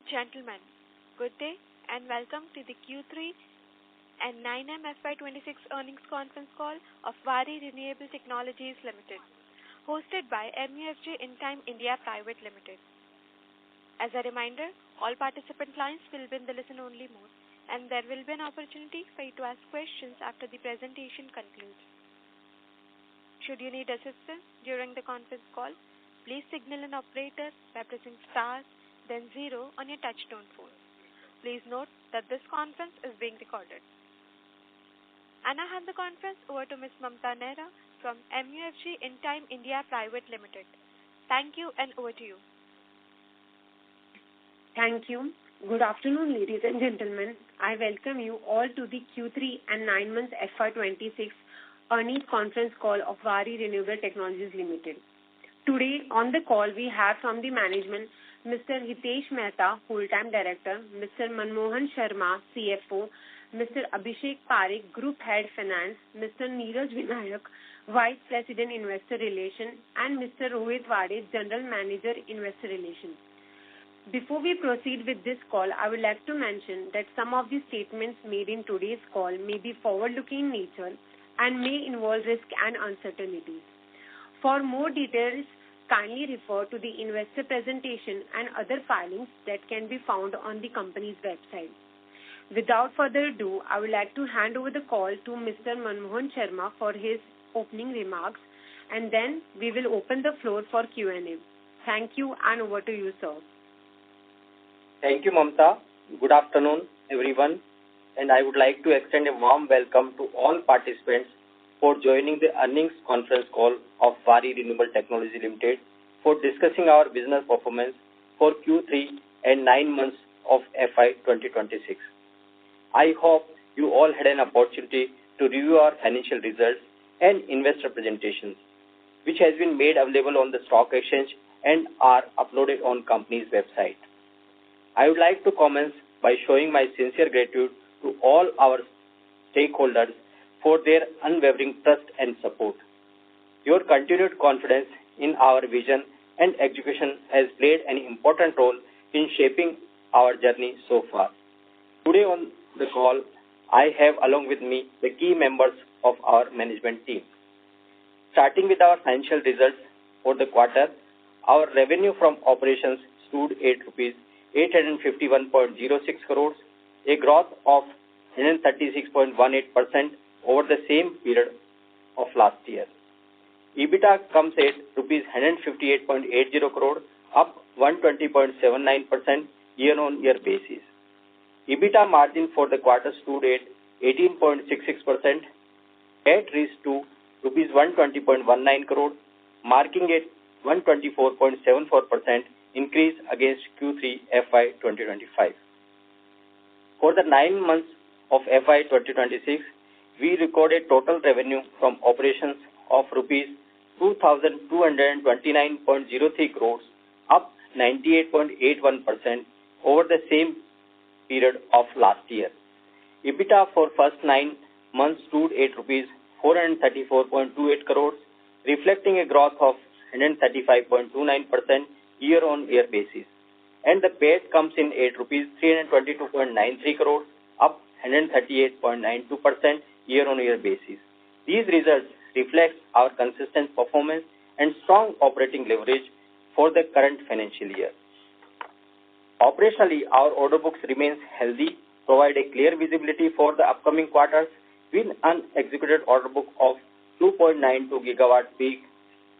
Gentlemen, good day and welcome to the Q3 and 9M FY26 earnings conference call of Waaree Renewable Technologies Limited, hosted by MUFG Intime India Private Limited. As a reminder, all participant lines will be in the listen-only mode, and there will be an opportunity for you to ask questions after the presentation concludes. Should you need assistance during the conference call, please signal an operator by pressing star then 0 on your touchtone phone. Please note that this conference is being recorded. And I hand the conference over to Ms. Mamta Nehra from MUFG Intime India Private Limited. Thank you and over to you. Thank you. Good afternoon, ladies and gentlemen. I welcome you all to the Q3 and 9 months FY26 earnings conference call of Waaree Renewable Technologies Limited. Today on the call we have from the management Mr. Hitesh Mehta, Full-Time Director, Mr. Manmohan Sharma, CFO, Mr. Abhishek Parekh, Group Head Finance, Mr. Neeraj Vinayak, Vice President Investor Relations, and Mr. Rohit Waaree, General Manager Investor Relations. Before we proceed with this call, I would like to mention that some of the statements made in today's call may be forward-looking in nature and may involve risk and uncertainties. For more details, kindly refer to the investor presentation and other filings that can be found on the company's website. Without further ado, I would like to hand over the call to Mr. Manmohan Sharma for his opening remarks, and then we will open the floor for Q&A. Thank you, and over to you, sir. Thank you, Mamta. Good afternoon, everyone, and I would like to extend a warm welcome to all participants for joining the earnings conference call of Waaree Renewable Technologies Limited for discussing our business performance for Q3 and 9 months of FY 2026. I hope you all had an opportunity to review our financial results and investor presentations, which has been made available on the stock exchange and are uploaded on company's website. I would like to commence by showing my sincere gratitude to all our stakeholders for their unwavering trust and support. Your continued confidence in our vision and execution has played an important role in shaping our journey so far. Today on the call, I have along with me the key members of our management team. Starting with our financial results for the quarter, our revenue from operations stood at rupees 851.06 crores, a growth of 136.18% over the same period of last year. EBITDA comes at rupees 158.80 crore, up 120.79% year-on-year basis. EBITDA margin for the quarter stood at 18.66%, PAT reached to rupees 120.19 crore, marking a 124.74% increase against Q3 FY 2025. For the 9 months of FY 2026, we recorded total revenue from operations of rupees 2,229.03 crores, up 98.81% over the same period of last year. EBITDA for first 9 months stood at rupees 434.28 crores, reflecting a growth of 135.29% year-on-year basis. And the PAT comes in at rupees 322.93 crores, up 138.92% year-on-year basis. These results reflect our consistent performance and strong operating leverage for the current financial year. Operationally, our order books remains healthy, provide a clear visibility for the upcoming quarters with an executed order book of 2.92 gigawatt peak.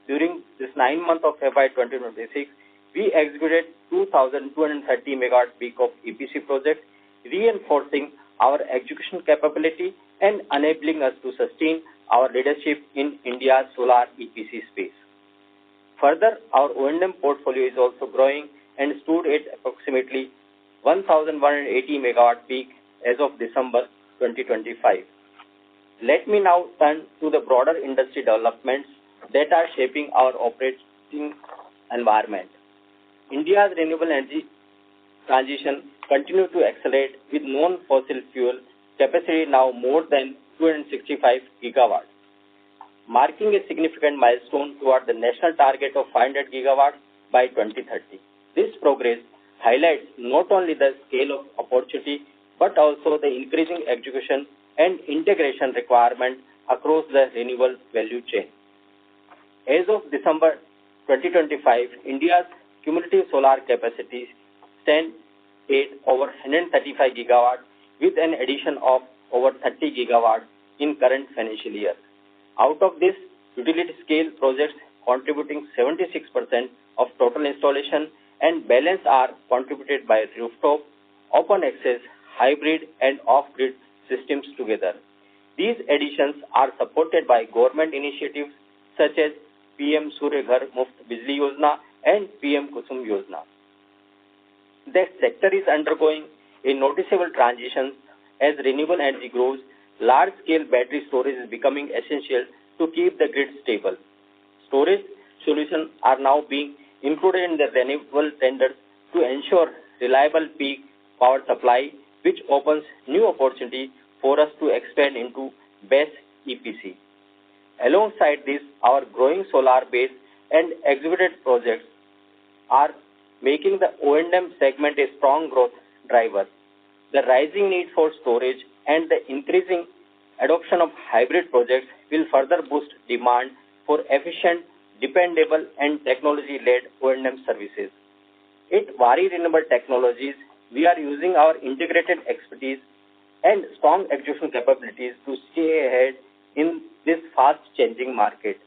During this 9 months of FY 2026, we executed 2,230 megawatt peak of EPC projects, reinforcing our execution capability and enabling us to sustain our leadership in India's solar EPC space. Further, our O&M portfolio is also growing and stood at approximately 1,180 megawatt peak as of December 2025. Let me now turn to the broader industry developments that are shaping our operating environment. India's renewable energy transition continues to accelerate with non-fossil fuel capacity now more than 265 gigawatts, marking a significant milestone toward the national target of 500 gigawatts by 2030. This progress highlights not only the scale of opportunity but also the increasing execution and integration requirement across the renewable value chain. As of December 2025, India's cumulative solar capacity stands at over 135 gigawatts with an addition of over 30 gigawatts in current financial year. Out of this, utility scale projects contributing 76% of total installation and balance are contributed by rooftop, open access, hybrid and off-grid systems together. These additions are supported by government initiatives such as PM Surya Ghar Muft Bijli Yojana and PM Kusum Yojana. The sector is undergoing a noticeable transition as renewable energy grows. Large-scale battery storage is becoming essential to keep the grid stable. Storage solutions are now being included in the renewable tenders to ensure reliable peak power supply, which opens new opportunity for us to expand into BESS EPC. Alongside this, our growing solar base and executed projects are making the O&M segment a strong growth driver. The rising need for storage and the increasing adoption of hybrid projects will further boost demand for efficient, dependable and technology-led O&M services. At Waaree Renewable Technologies, we are using our integrated expertise and strong execution capabilities to stay ahead in this fast-changing market.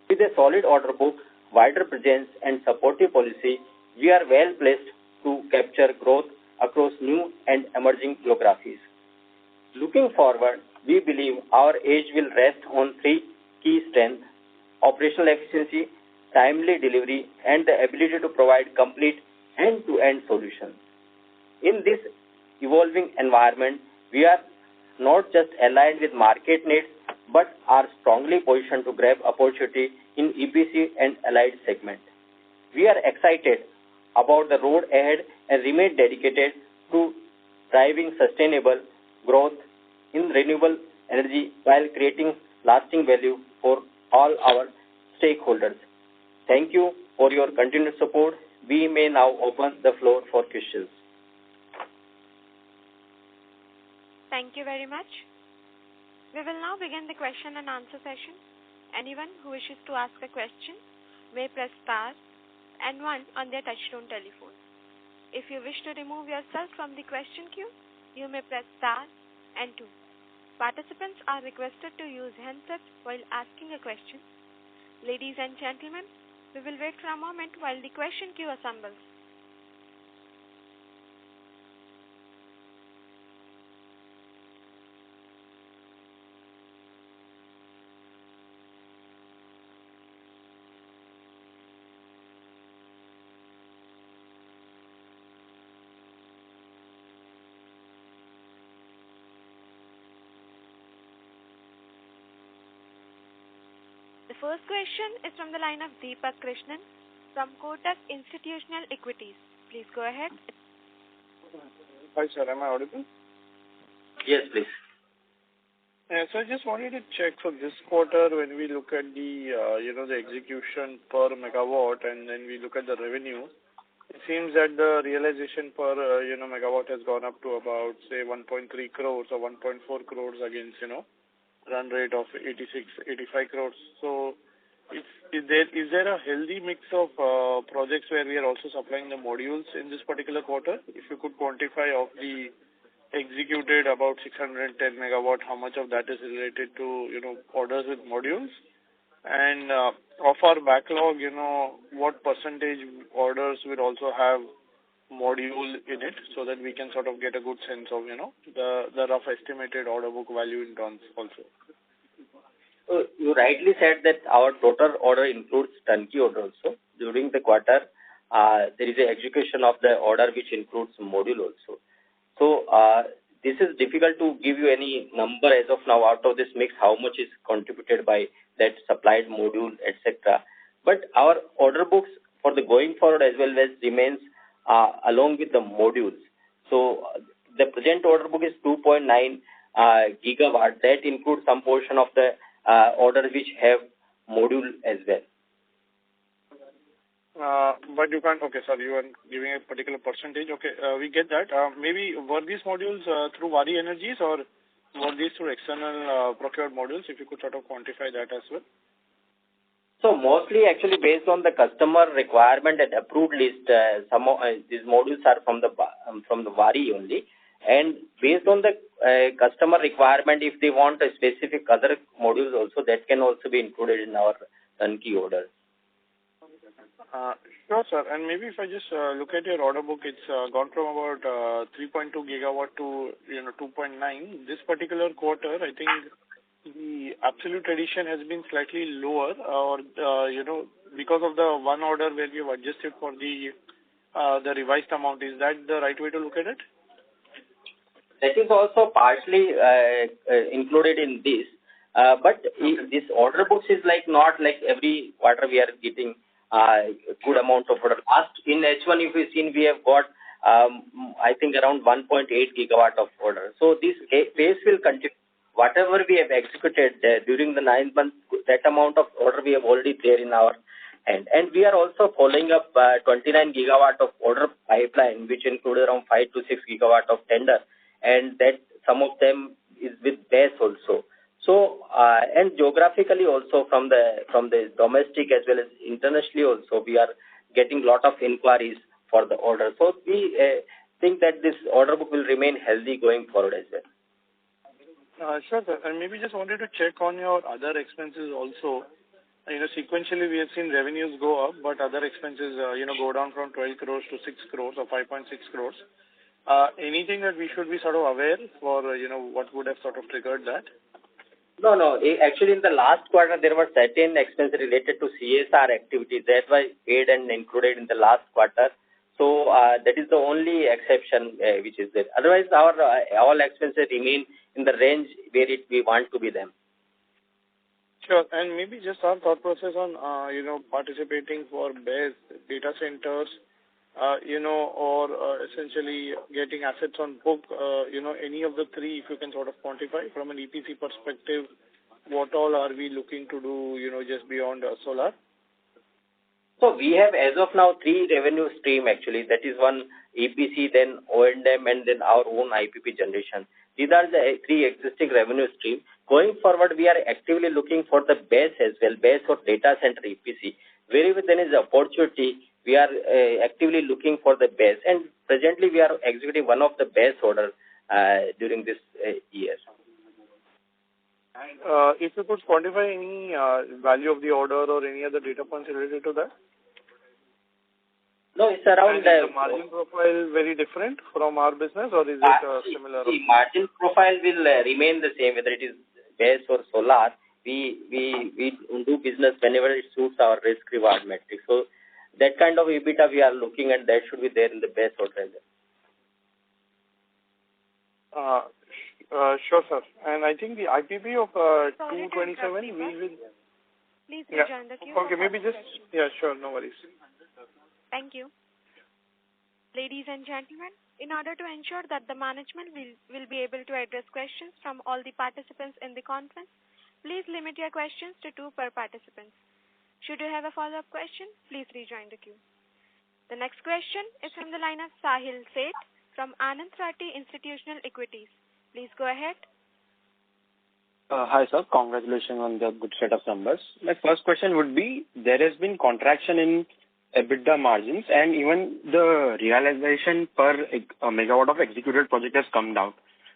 With a solid order book, wider presence and supportive policy, we are well placed to capture growth across new and emerging geographies. Looking forward, we believe our edge will rest on three key strengths: operational efficiency, timely delivery, and the ability to provide complete end-to-end solutions. In this evolving environment, we are not just aligned with market needs, but are strongly positioned to grab opportunity in EPC and allied segment. We are excited about the road ahead and remain dedicated to driving sustainable growth in renewable energy while creating lasting value for all our stakeholders. Thank you for your continued support. We may now open the floor for questions. Thank you very much. We will now begin the question and answer session. Anyone who wishes to ask a question may press star and 1 on their touchtone telephone. If you wish to remove yourself from the question queue, you may press star and 2. Participants are requested to use handsets while asking a question. Ladies and gentlemen, we will wait for a moment while the question queue assembles. The first question is from the line of Deepak Krishnan from Kotak Institutional Equities. Please go ahead. Hi, sir. Am I audible? Yes, please. So I just wanted to check for this quarter when we look at the, the execution per megawatt and then we look at the revenue, it seems that the realization per, megawatt has gone up to about, say, 1.3 crores or 1.4 crores against, run rate of 85 crores. So is there a healthy mix of projects where we are also supplying the modules in this particular quarter? If you could quantify of the executed about 610 megawatt, how much of that is related to, orders with modules? And of our backlog, what percentage orders will also have module in it so that we can sort of get a good sense of, the rough estimated order book value in tons also. You rightly said that our total order includes turnkey order also. During the quarter, there is an execution of the order which includes module also. So this is difficult to give you any number as of now out of this mix, how much is contributed by that supplied module, etc. But our order books for the going forward as well as remains along with the modules. So the present order book is 2.9 gigawatt. That includes some portion of the orders which have module as well. But you can't, okay, sorry, you are giving a particular percentage. Okay, we get that. Maybe were these modules through Waaree Energies or were these through external procured modules? If you could sort of quantify that as well. So mostly actually based on the customer requirement and approved list, some of these modules are from the Waaree only. And based on the customer requirement, if they want a specific other modules also, that can also be included in our turnkey order. Sure, sir. And maybe if I just look at your order book, it's gone from about 3.2 gigawatt to 2.9. This particular quarter, I think the absolute addition has been slightly lower, or because of the one order where we have adjusted for the revised amount. Is that the right way to look at it? That is also partially included in this, but this order books is not like every quarter we are getting good amount of order. Last in H1, if you've seen, we have got I think around 1.8 gigawatt of order. So this pace will continue. Whatever we have executed during the 9 months, that amount of order we have already there in our hand. And we are also following up 29 gigawatt of order pipeline, which include around 5 to 6 gigawatt of tender, and that some of them is with BESS also. So and geographically also from the domestic as well as internationally also, we are getting lot of inquiries for the order. So we think that this order book will remain healthy going forward as well. Sure, sir. And maybe just wanted to check on your other expenses also. Sequentially we have seen revenues go up, but other expenses, go down from 12 crores to 6 crores or 5.6 crores. Anything that we should be sort of aware for, what would have sort of triggered that? No. Actually, in the last quarter, there were certain expenses related to CSR activities that were paid and included in the last quarter. So that is the only exception which is there. Otherwise, our all expenses remain in the range where we want to be them. Sure. And maybe just our thought process on, participating for BESS, data centers, or essentially getting assets on book, any of the three, if you can sort of quantify from an EPC perspective, what all are we looking to do, just beyond solar? So we have as of now 3 revenue stream actually. That is one EPC, then O&M, and then our own IPP generation. These are the 3 existing revenue streams. Going forward, we are actively looking for the BESS as well, BESS or data center EPC. Wherever there is opportunity, we are actively looking for the BESS, and presently we are executing one of the BESS order during this year. If you could quantify any value of the order or any other data points related to that? No, it's around... Is the margin profile very different from our business, or is it similar? The margin profile will remain the same, whether it is BESS or solar. We do business whenever it suits our risk-reward metric. So that kind of EBITDA we are looking at, that should be there in the BESS order. Sure, sir. And I think the IPP of 227, we will... Please rejoin the queue. Okay, maybe just... Yeah, sure, no worries. Thank you. Ladies and gentlemen, in order to ensure that the management will be able to address questions from all the participants in the conference, please limit your questions to 2 per participant. Should you have a follow-up question, please rejoin the queue. The next question is from the line of Sahil Seth from Anand Rathi Institutional Equities. Please go ahead. Hi, sir. Congratulations on the good set of numbers. My first question would be, there has been contraction in EBITDA margins, and even the realization per megawatt of executed project has come down.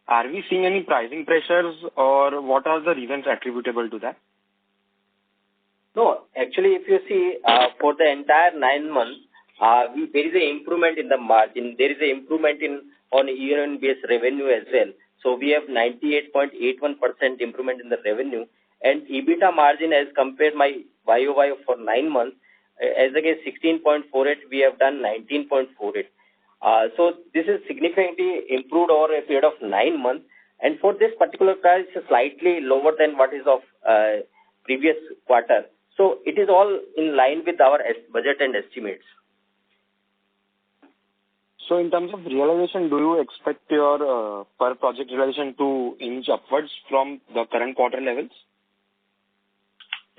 Are we seeing any pricing pressures, or what are the reasons attributable to that? No, actually, if you see, for the entire 9 months, there is an improvement in the margin. There is an improvement on year-on-base revenue as well. So we have 98.81% improvement in the revenue, and EBITDA margin as compared my YOY for 9 months, as against 16.48, we have done 19.48. So this is significantly improved over a period of 9 months, and for this particular price, it's slightly lower than what is of previous quarter. So it is all in line with our budget and estimates. So in terms of realization, do you expect your per project realization to inch upwards from the current quarter levels?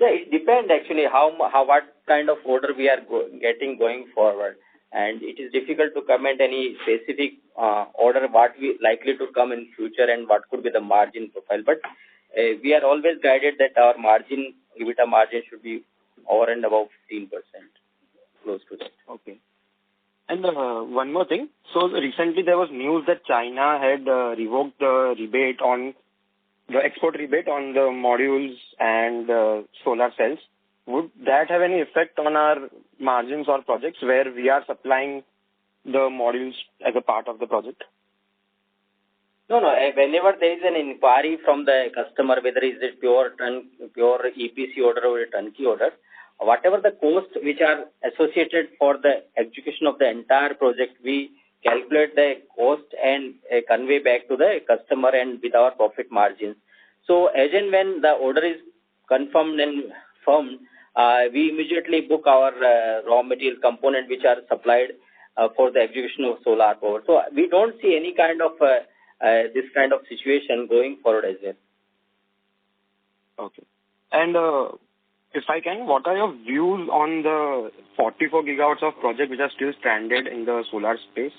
Yeah, it depends actually how what kind of order we are getting going forward, and it is difficult to comment any specific order what we likely to come in future and what could be the margin profile. But we are always guided that our margin, EBITDA margin, should be over and above 15%, close to that. Okay. And one more thing. So recently there was news that China had revoked the rebate on the export rebate on the modules and solar cells. Would that have any effect on our margins or projects where we are supplying the modules as a part of the project? No. Whenever there is an inquiry from the customer, whether it is a pure EPC order or a turnkey order, whatever the costs which are associated for the execution of the entire project, we calculate the cost and convey back to the customer and with our profit margins. So as and when the order is confirmed and firm, we immediately book our raw material component which are supplied for the execution of solar power. So we don't see any kind of this kind of situation going forward as well. Okay. And if I can, what are your views on the 44 gigawatts of project which are still stranded in the solar space?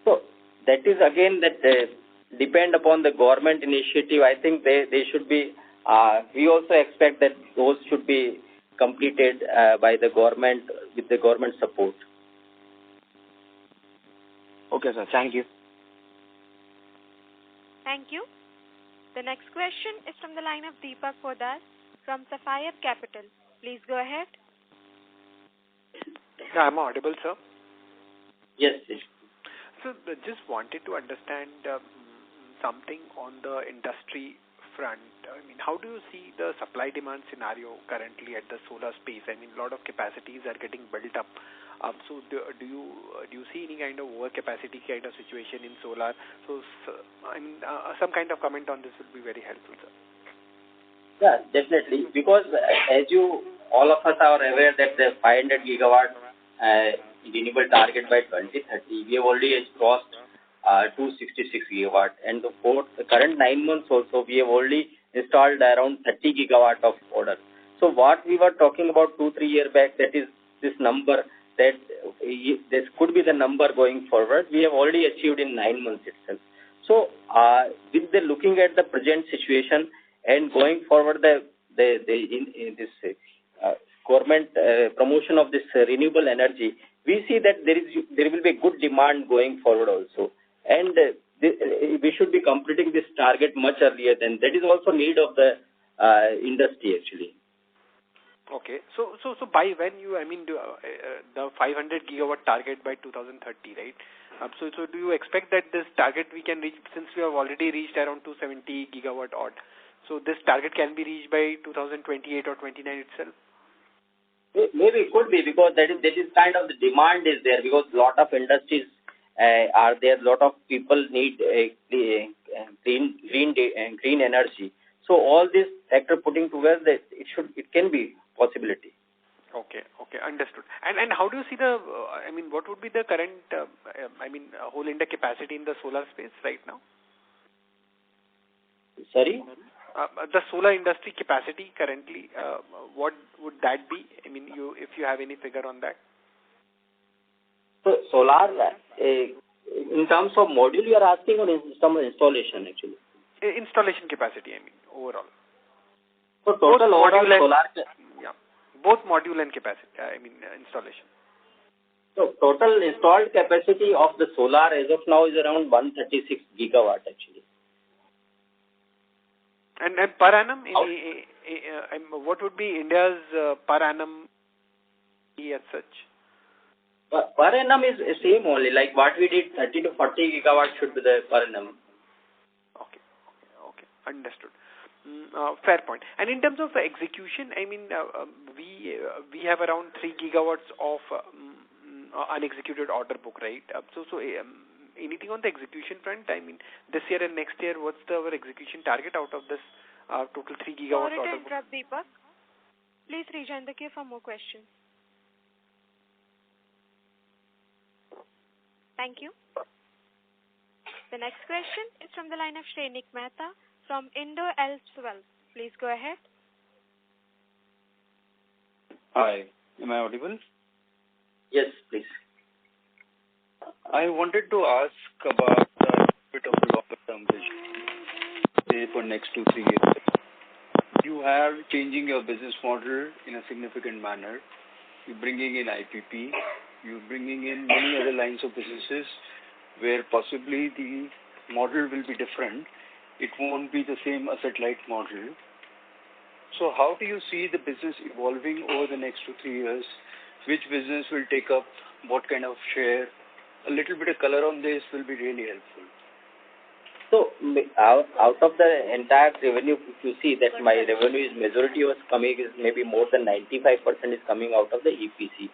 So that is again that depend upon the government initiative. I think they should be, we also expect that those should be completed by the government with the government support. Okay, sir. Thank you. Thank you. The next question is from the line of Deepak Podar from Sapphire Capital. Please go ahead. Yeah, I'm audible, sir. Yes. So just wanted to understand something on the industry front. I mean, how do you see the supply-demand scenario currently at the solar space? I mean, a lot of capacities are getting built up. So do you see any kind of overcapacity kind of situation in solar? So I mean, some kind of comment on this would be very helpful, sir. Yeah, definitely. Because as all of us are aware that the 500 gigawatt renewable target by 2030, we have already crossed 266 gigawatt, and for the current 9 months also we have already installed around 30 gigawatt of order. So what we were talking about 2-3 years back, that is this number, that this could be the number going forward, we have already achieved in 9 months itself. So with the looking at the present situation and going forward this government promotion of this renewable energy, we see that there will be a good demand going forward also, and we should be completing this target much earlier than that. Is also need of the industry actually. Okay, so by when you, I mean, the 500 gigawatt target by 2030, right? So do you expect that this target we can reach, since we have already reached around 270 gigawatt odd? So this target can be reached by 2028 or 29 itself? Maybe it could be, because that is kind of the demand is there, because lot of industries are there, lot of people need green energy. So all this factor putting together, it can be possibility. Okay, understood. And how do you see the, I mean, what would be the current, whole India capacity in the solar space right now? Sorry? The solar industry capacity currently, what would that be? I mean, if you have any figure on that. So solar, in terms of module you are asking, or in some installation actually? Installation capacity, I mean, overall. So total overall solar... Yeah, both module and capacity, installation. So total installed capacity of the solar as of now is around 136 gigawatt actually. And per annum, what would be India's per annum as such? Per annum is same only, like what we did, 30 to 40 gigawatt should be the per annum. Okay, understood. Fair point. And in terms of execution, I mean, we have around 3 gigawatts of unexecuted order book, right? So anything on the execution front? I mean, this year and next year, what's our execution target out of this total 3 gigawatts order book? Sorry to interrupt, Deepak. Please rejoin the queue for more questions. Thank you. The next question is from the line of Shrenik Mehta from Indo Elfs Wealth. Please go ahead. Hi, am I audible? Yes, please. I wanted to ask about a bit of a longer-term vision, say for next 2-3 years. You are changing your business model in a significant manner. You're bringing in IPP. You're bringing in many other lines of businesses where possibly the model will be different. It won't be the same asset-light model. So how do you see the business evolving over the next 2-3 years? Which business will take up what kind of share? A little bit of color on this will be really helpful. So out of the entire revenue, if you see that my revenue is majority was coming is maybe more than 95% is coming out of the EPC.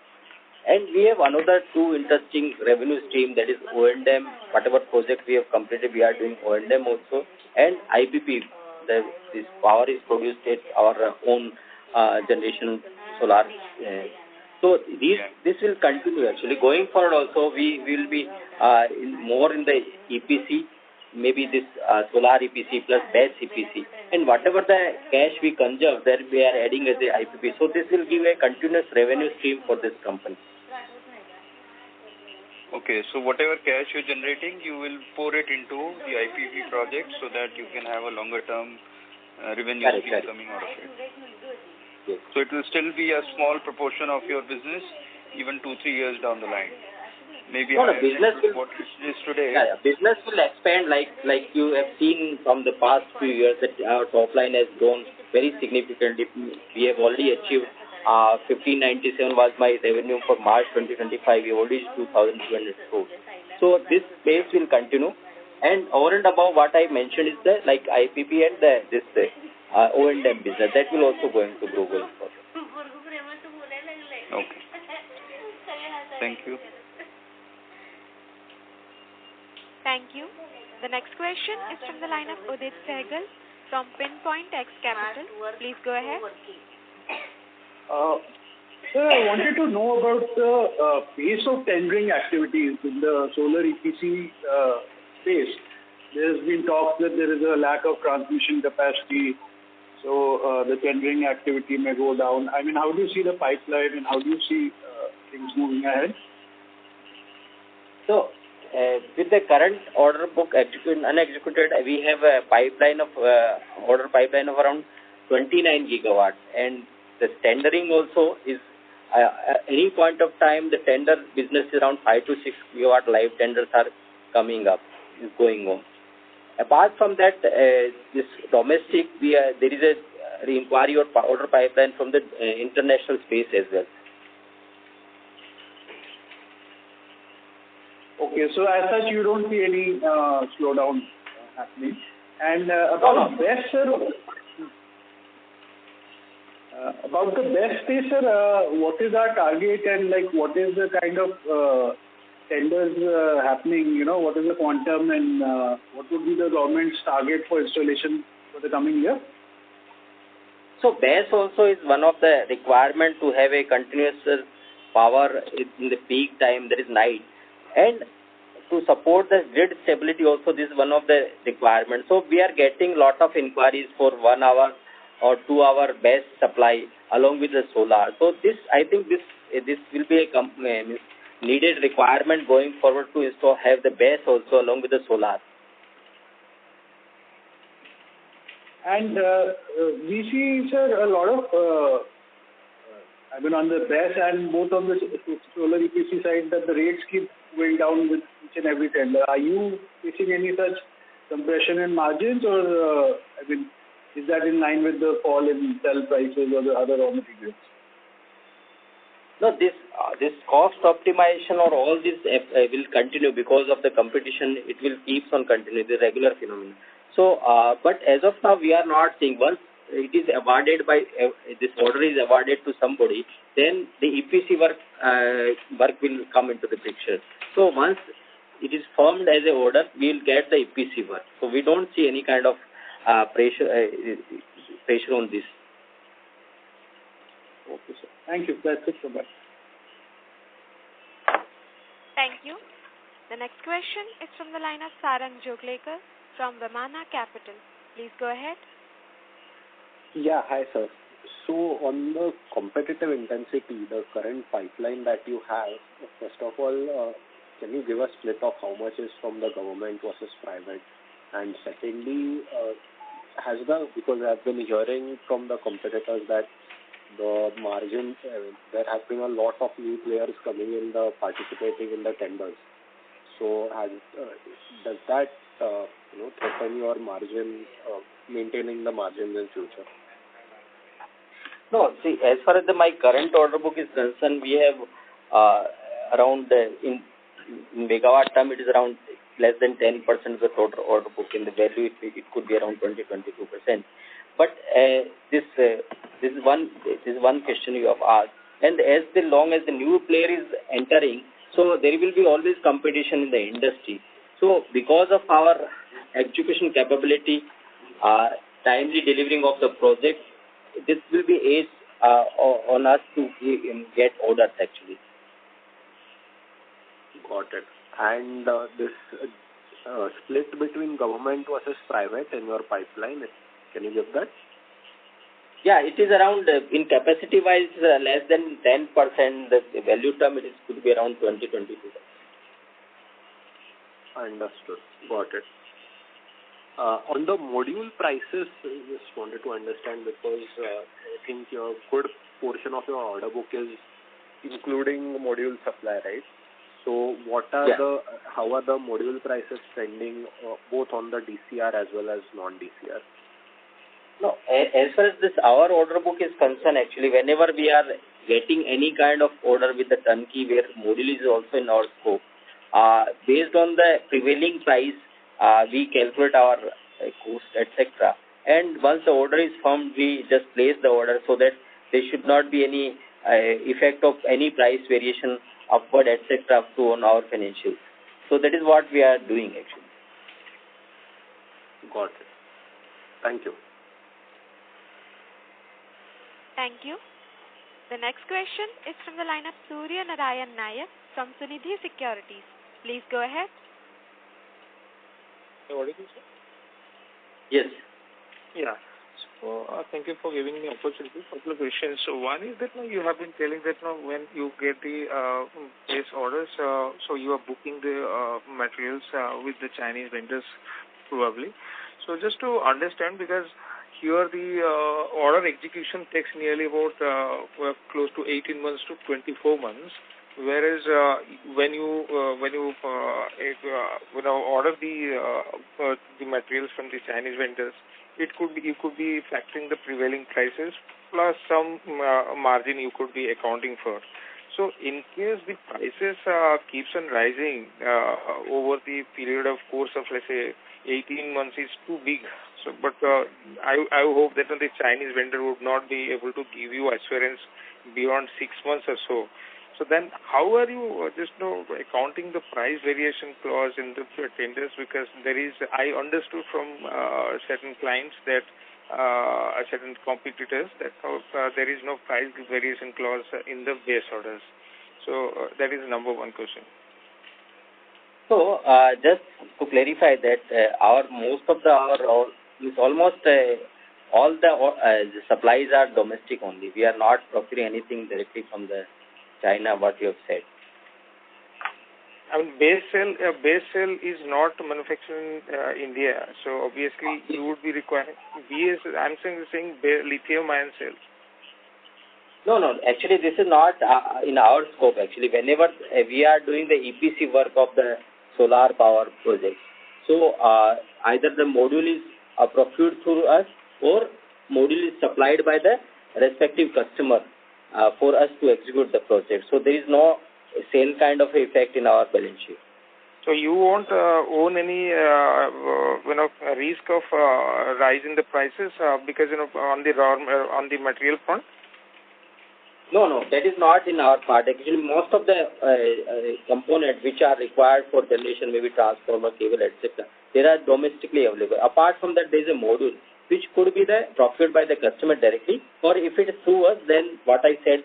And we have another two interesting revenue stream, that is O&M. Whatever project we have completed, we are doing O&M also. And IPP, this power is produced at our own generation solar. So this will continue actually. Going forward also, we will be more in the EPC, maybe this solar EPC plus BESS EPC. And whatever the cash we conserve, that we are adding as a IPP. So this will give a continuous revenue stream for this company. Okay, so whatever cash you're generating, you will pour it into the IPP project so that you can have a longer-term revenue stream coming out of it. Yes. So it will still be a small proportion of your business, even 2-3 years down the line. Maybe business will, what it is today. Business will expand like you have seen from the past few years that our top line has grown very significantly. We have already achieved 1597 was my revenue for March 2025. We already reached 2,200 crores. So this base will continue. And over and above what I mentioned is the like IPP and this O&M business that will also going to grow going forward. Okay. Thank you. Thank you. The next question is from the line of Udit Sehgal from Pinpoint X Capital. Please go ahead. Sir, I wanted to know about the pace of tendering activities in the solar EPC space. There's been talk that there is a lack of transmission capacity, so the tendering activity may go down. I mean, how do you see the pipeline and how do you see things moving ahead? So, with the current order book unexecuted, we have a pipeline of order pipeline of around 29 gigawatts, and the tendering also is any point of time the tender business is around 5 to 6 gigawatt live tenders are coming up, is going on. Apart from that, this domestic, there is a inquiry or order pipeline from the international space as well. Okay, so as such, you don't see any slowdown happening. And about BESS, sir, about the BESS space, sir, what is our target and like what is the kind of tenders happening? You know, what is the quantum and what would be the government's target for installation for the coming year? So BESS also is one of the requirement to have a continuous power in the peak time, that is night. And to support the grid stability also, this is one of the requirements. So we are getting lot of inquiries for 1 hour or 2 hour BESS supply along with the solar. So this, I think this will be a needed requirement going forward to install, have the BESS also along with the solar. And we see, sir, a lot of, I mean, on the BESS and both on the solar EPC side, that the rates keep going down with each and every tender. Are you facing any such compression in margins, or I mean, is that in line with the fall in cell prices or the other raw materials? No, this cost optimization or all this will continue because of the competition. It will keep on continuing, the regular phenomenon. So, but as of now, we are not seeing. Once it is awarded by this order is awarded to somebody, then the EPC work will come into the picture. So once it is formed as a order, we will get the EPC work. So we don't see any kind of pressure on this. Okay, sir. Thank you. That's it from us. Thank you. The next question is from the line of Sarang Joglekar from Vimana Capital. Please go ahead. Yeah, hi, sir. So on the competitive intensity, the current pipeline that you have, first of all, can you give a split of how much is from the government versus private? And secondly, because I've been hearing from the competitors that the margin, there have been a lot of new players coming in, participating in the tenders. So does that, threaten your margin, maintaining the margins in future? No, see, as far as my current order book is concerned, we have around, in megawatt term, it is around less than 10% of the total order book. In the value, it could be around 20-22%. But this is one question you have asked. And as long as the new player is entering, so there will be always competition in the industry. So because of our execution capability, timely delivering of the project, this will be aid on us to get orders actually. Got it. And this split between government versus private in your pipeline, can you give that? Yeah, it is around, in capacity wise, less than 10%. The value term, could be around 20-22%. Understood. Got it. On the module prices, I just wanted to understand because I think a good portion of your order book is including module supply, right? So how are the module prices trending both on the DCR as well as non-DCR? No, as far as our order book is concerned, actually, whenever we are getting any kind of order with the turnkey where module is also in our scope, based on the prevailing price, we calculate our cost, etc. And once the order is formed, we just place the order so that there should not be any effect of any price variation upward, etc. on our financials. So that is what we are doing actually. Got it. Thank you. Thank you. The next question is from the line of Surya Narayan Nayak from Sunidhi Securities. Please go ahead. Audible, sir? Yes. Yeah. So thank you for giving me opportunity. Couple of questions. So one is that you have been telling that when you get the base orders, so you are booking the materials with the Chinese vendors probably. So just to understand, because here the order execution takes nearly about close to 18 months to 24 months. Whereas when you order the materials from the Chinese vendors, you could be factoring the prevailing prices plus some margin you could be accounting for. So in case the prices keeps on rising over the period of course of, let's say, 18 months is too big. So, but I hope that the Chinese vendor would not be able to give you assurance beyond 6 months or so. So then how are you just accounting the price variation clause in the tenders? Because I understood from certain clients that certain competitors that there is no price variation clause in the base orders. So that is number one question. So just to clarify that almost all the supplies are domestic only. We are not procuring anything directly from the China, what you have said. I mean, base cell is not manufactured in India, so obviously you would be requiring I'm saying lithium-ion cells. No. Actually, this is not in our scope. Actually, whenever we are doing the EPC work of the solar power project, so either the module is procured through us or module is supplied by the respective customer for us to execute the project. So there is no same kind of effect in our balance sheet. So you won't own any risk of rise in the prices because on the material front? No, that is not in our part. Actually, most of the components which are required for generation, maybe transformer, cable, etc., they are domestically available. Apart from that, there is a module which could be procured by the customer directly, or if it is through us, then what I said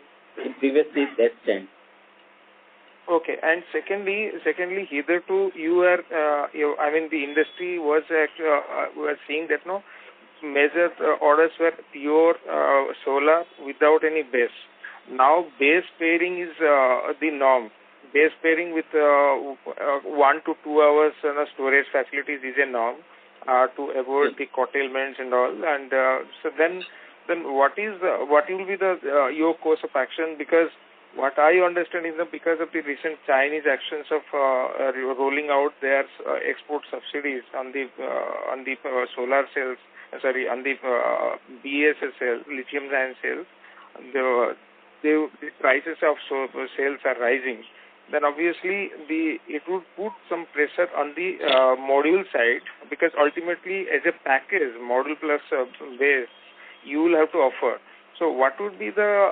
previously, that stands. Okay, and secondly, hitherto the industry was seeing that major orders were pure solar without any base. Now base pairing is the norm. Base pairing with 1 to 2 hours storage facilities is a norm to avoid the curtailments and all. And so then what will be the your course of action? Because what I understand is that because of the recent Chinese actions of rolling out their export subsidies on the solar cells, on the BESS cells, lithium-ion cells, the prices of cells are rising. Then obviously it would put some pressure on the module side, because ultimately as a package, module plus base, you will have to offer. So what would be the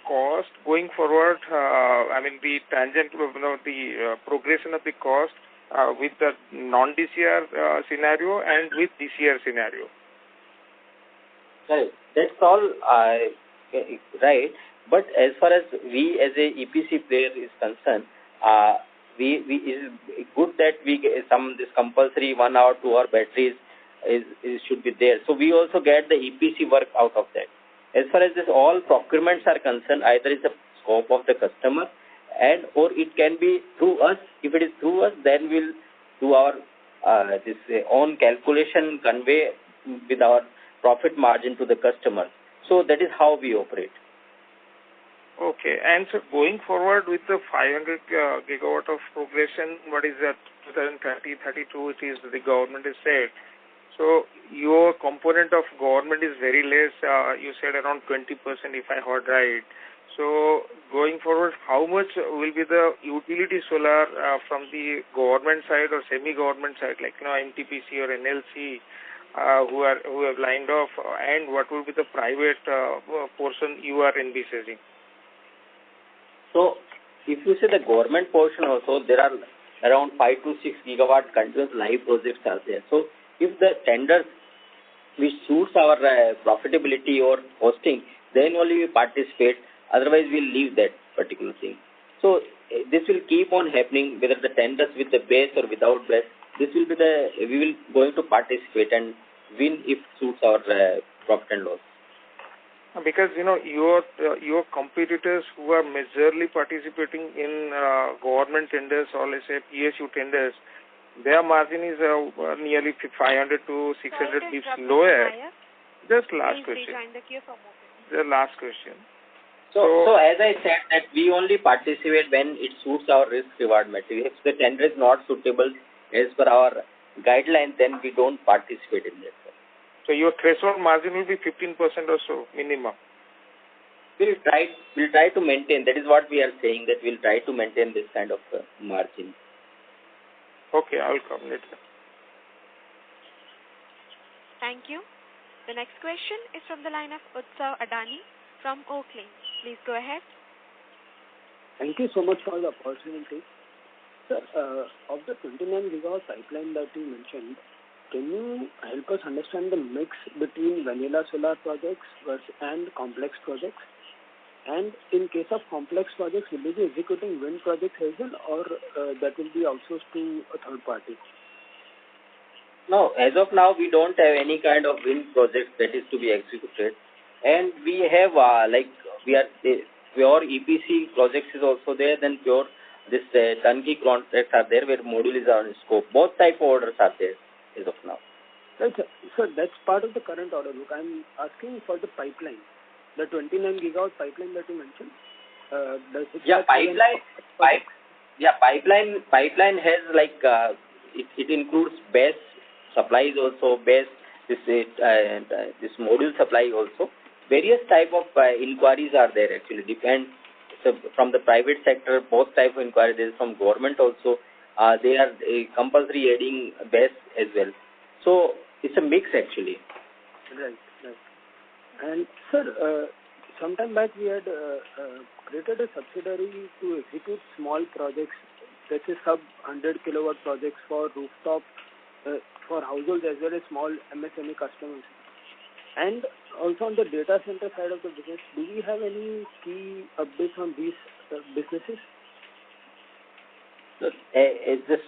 cost going forward? I mean the tangent, the progression of the cost with the non-DCR scenario and with DCR scenario. Right. That's all right. But as far as we as a EPC player is concerned, we it is good that we get this compulsory 1 hour, 2 hour batteries should be there. So we also get the EPC work out of that. As far as this all procurements are concerned, either it's the scope of the customer or it can be through us. If it is through us, then we'll do our own calculation, convey with our profit margin to the customer. So that is how we operate. Okay, and so going forward with the 500 gigawatt of progression, what is that, 2030, 32, it is the government is said. So your component of government is very less, you said around 20% if I heard right. So going forward, how much will be the utility solar from the government side or semi-government side, like NTPC or NLC, who have lined off, and what will be the private portion you are envisaging? So if you say the government portion also, there are around 5 to 6 gigawatt continuous live projects are there. So if the tenders which suits our profitability or costing, then only we participate. Otherwise, we'll leave that particular thing. So this will keep on happening, whether the tenders with the base or without base. This will be we will going to participate and win if suits our profit and loss. Because your competitors who are majorly participating in government tenders or let's say PSU tenders, their margin is nearly 500 to 600 bips lower. Just last question. The last question. So as I said that we only participate when it suits our risk reward matrix. If the tender is not suitable as per our guidelines, then we don't participate in that. So your threshold margin will be 15% or so minimum. We'll try to maintain. That is what we are saying, that we'll try to maintain this kind of margin. Okay, I will come later. Thank you. The next question is from the line of Utsav Adani from Oaklane. Please go ahead. Thank you so much for the opportunity. Sir, of the 29 gigawatt pipeline that you mentioned, can you help us understand the mix between vanilla solar projects and complex projects? And in case of complex projects, will you be executing wind projects as well, or that will be outsourced to a third party? No, as of now, we don't have any kind of wind project that is to be executed. And we have, pure EPC projects is also there, then pure turnkey contracts are there where module is on scope. Both type of orders are there as of now. Right, sir. So that's part of the current order book. I'm asking for the pipeline, the 29 gigawatt pipeline that you mentioned. Pipeline has it includes base supplies also, base this module supply also. Various type of inquiries are there actually. Depend from the private sector, both type of inquiries. There is from government also. They are compulsory adding base as well. So it's a mix actually. Right. And sir, sometime back we had created a subsidiary to execute small projects, let's say sub 100 kilowatt projects for rooftop, for households as well as small MSME customers. And also on the data center side of the business, do we have any key updates on these businesses? So, this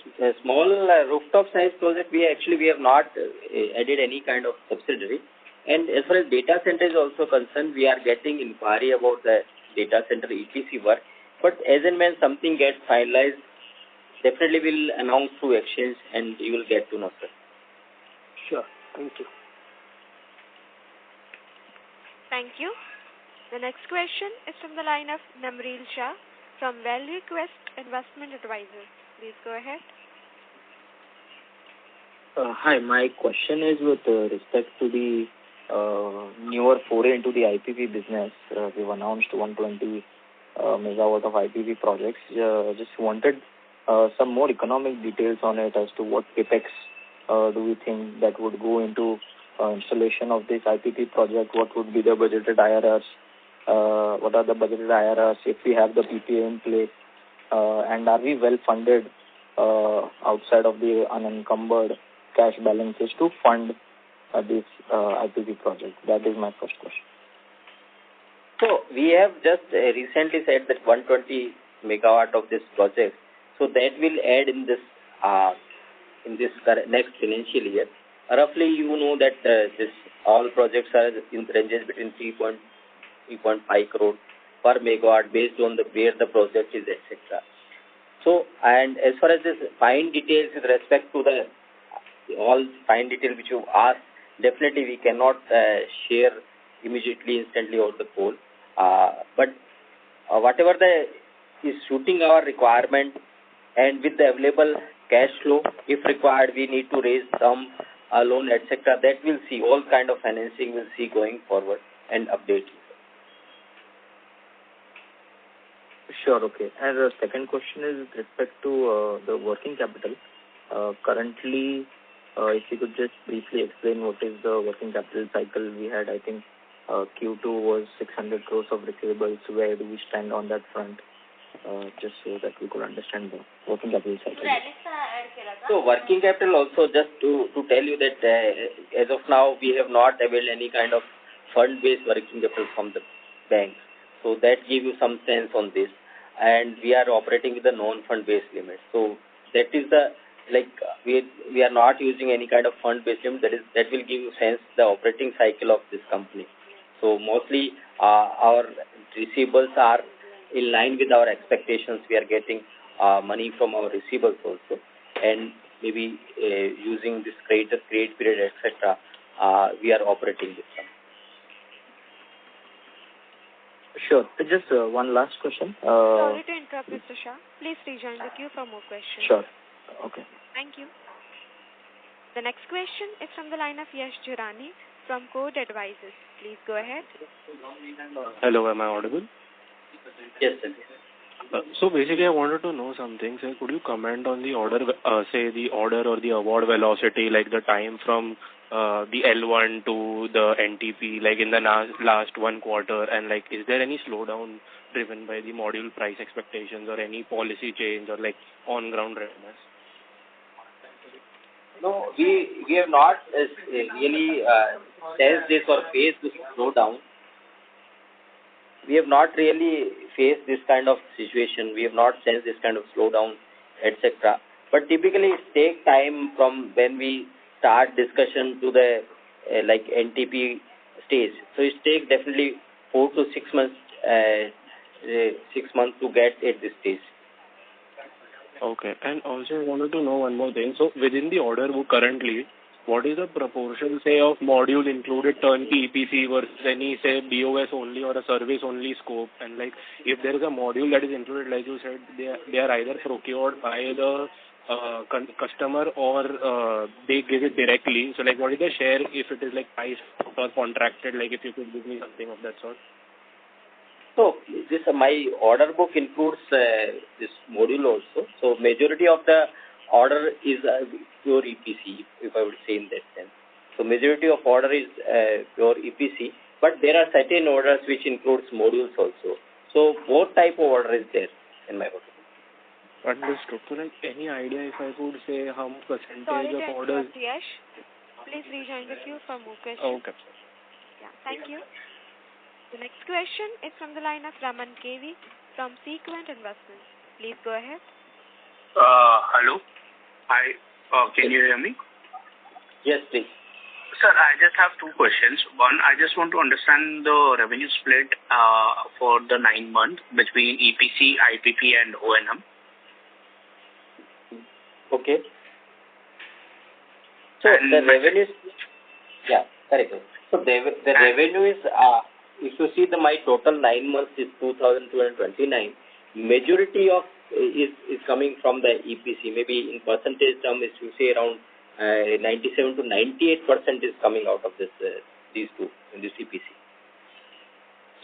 small rooftop size project, we have not added any kind of subsidiary. And as far as data center is also concerned, we are getting inquiry about the data center EPC work. But as and when something gets finalized, definitely we'll announce through exchange and you will get to know, sir. Sure. Thank you. Thank you. The next question is from the line of Namreel Shah from Value Quest Investment Advisors. Please go ahead. Hi, my question is with respect to the newer foray into the IPP business. We've announced 120 megawatt of IPP projects. Just wanted some more economic details on it as to what capex do we think that would go into installation of this IPP project. What would be the budgeted IRRs? What are the budgeted IRRs if we have the PPA in place? And are we well funded outside of the unencumbered cash balances to fund this IPP project? That is my first question. So we have just recently said that 120 megawatt of this project. So that will add in this next financial year. Roughly, you know that this all projects are in ranges between 3.5 crore per megawatt based on where the project is, etc. So, and as far as this fine details with respect to all fine detail which you asked, definitely we cannot share immediately, instantly over the call. But whatever is suiting our requirement and with the available cash flow, if required, we need to raise some loan, etc. That we'll see. All kind of financing we'll see going forward and update you. Sure, okay. And the second question is with respect to the working capital. Currently, if you could just briefly explain what is the working capital cycle we had. I think Q2 was 600 crores of receivables. Where do we stand on that front? Just so that we could understand the working capital cycle. So working capital also, just to tell you that as of now, we have not availed any kind of fund-based working capital from the bank. So that gives you some sense on this. And we are operating with a non-fund-based limit. So that is we are not using any kind of fund-based limit. That will give you sense the operating cycle of this company. So mostly our receivables are in line with our expectations. We are getting money from our receivables also, and maybe using this credit period, etc. We are operating this company. Sure. Just one last question. Sorry to interrupt, Mr. Shah. Please rejoin the queue for more questions. Sure. Okay. Thank you. The next question is from the line of Yash Jurani from Code Advisors. Please go ahead. Hello, am I audible? Yes, sir. So basically, I wanted to know something. Sir, could you comment on the order, say the order or the award velocity, like the time from the L1 to the NTP, like in the last 1 quarter, and like is there any slowdown driven by the module price expectations or any policy change or like on-ground readiness? No, we have not really sensed this or faced this slowdown. We have not really faced this kind of situation. We have not sensed this kind of slowdown, etc. But typically it takes time from when we start discussion to the like NTP stage. So it takes definitely 4 to 6 months, 6 months to get at this stage. Okay, and also I wanted to know one more thing. So within the order book currently, what is the proportion, say, of module included turnkey EPC versus any, say, BOS only or a service only scope? And like, if there is a module that is included, like you said, they are either procured by the customer or they give it directly. So like, what is the share if it is like priced or contracted? Like, if you could give me something of that sort. So this my order book includes this module also. So majority of the order is pure EPC, if I would say in that sense. So majority of order is pure EPC, but there are certain orders which includes modules also. So both type of order is there in my order. Understood. So like any idea if I could say how much percentage of orders? Sorry to interrupt, Yash. Please rejoin the queue for more questions. Okay. Yeah, thank you. The next question is from the line of Raman KV from Sequent Investments. Please go ahead. Hello. Hi. Can you hear me? Yes, please. Sir, I just have two questions. One, I just want to understand the revenue split for the 9 months between EPC, IPP, and O&M. Okay. So the revenue is, yeah, correct. So the revenue is, if you see my total 9 months is 2,229. Majority of is coming from the EPC. Maybe in percentage term, if you say around 97 to 98% is coming out of this these two in this EPC.